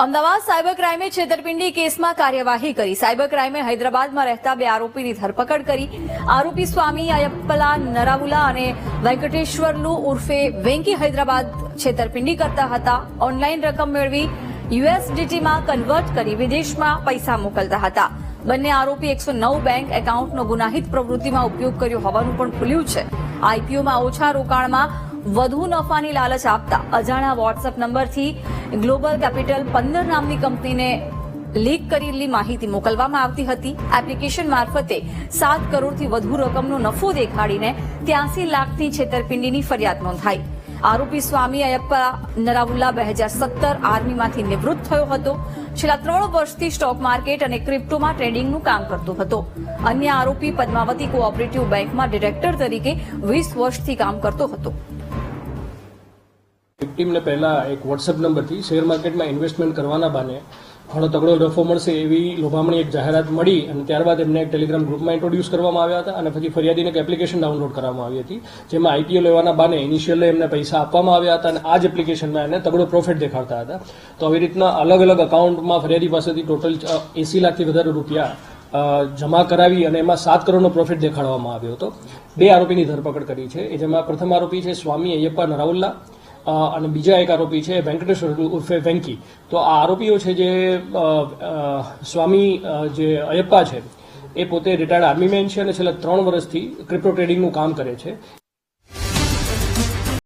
Ahmedabad cyber ક્રાઇમે છેતરપિંડી કેસમાં કાર્યવાહી કરી. સાયબર ક્રાઇમે હૈદરાબાદમાં રહેતા 2 આરોપીની ધરપકડ કરી. આરોપી સ્વામી અયપ્પલા નરાવુલા અને વેંકટેશ્વરલુ ઉર્ફે વેંકી હૈદરાબાદ છેતરપિંડી કરતા હતા. ઓનલાઈન રકમ મેળવી યુએસડીટીમાં કન્વર્ટ કરી વિદેશમાં પૈસા મોકલતા હતા. બંને આરોપી 109 બેંક એકાઉન્ટનો ગુનાહિત પ્રવૃત્તિમાં ઉપયોગ કર્યો હોવાનું પણ ખુલ્યું છે. આઈપીઓમાં ઓછા રોકાણમાં વધુ નફાની લાલચ આપતા અજાણ્યા વોટ્સએપ નંબરથી ગ્લોબલ કેપિટલ 15 નામની કંપનીને લીક કરેલી માહિતી મોકલવામાં આવતી હતી. એપ્લિકેશન મારફતે 7 કરોડથી વધુ રકમનો નફો દેખાડીને 83 લાખની છેતરપિંડીની ફરિયાદ નોંધાઈ. આરોપી સ્વામી અયપ્પા નરાવુલ્લા 2017 આર્મીમાંથી નિવૃત્ત થયો હતો. છેલ્લા 3 વર્ષથી સ્ટોક માર્કેટ અને ક્રિપ્ટોમાં ટ્રેડિંગનું કામ કરતો હતો. અન્ય આરોપી પદ્માવતી કોઓપરેટિવ બેંકમાં ડિરેક્ટર તરીકે 20 વર્ષથી કામ કરતો હતો. વિક્ટીમને પહેલા એક વોટ્સએપ નંબરથી શેર માર્કેટમાં ઇન્વેસ્ટમેન્ટ કરવાના બાને ઘણો તગડો નફો મળશે એવી લોભામણી એક જાહેરાત મળી અને ત્યારબાદ એમને એક ટેલિગ્રામ ગ્રુપમાં ઇન્ટ્રોડ્યુસ કરવામાં આવ્યા હતા અને પછી ફરિયાદીને એક એપ્લિકેશન ડાઉનલોડ કરવામાં આવી હતી જેમાં આઈપીઓ લેવાના બાને ઇનિશિયલી એમને પૈસા આપવામાં આવ્યા હતા અને આ જ એપ્લિકેશનમાં એને તગડો પ્રોફિટ દેખાડતા હતા. તો આવી રીતના અલગ અલગ અકાઉન્ટમાં ફરિયાદી પાસેથી ટોટલ 80 લાખથી વધારે રૂપિયા જમા કરાવી અને એમાં 7 કરોડનો પ્રોફિટ દેખાડવામાં આવ્યો હતો. 2 આરોપીની ધરપકડ કરી છે. એ જેમાં પ્રથમ આરોપી છે સ્વામી અયપ્પા નરાવુલ્લા અને બીજા એક આરોપી છે વેંકટેશ્વર ઉર્ફે વેંકી. તો આ આરોપીઓ છે જે સ્વામી જે અયપ્પા છે એ પોતે રિટાયર્ડ આર્મી મેન છે અને છેલ્લા 3 વર્ષથી ક્રિપ્ટો ટ્રેડિંગનું કામ કરે છે.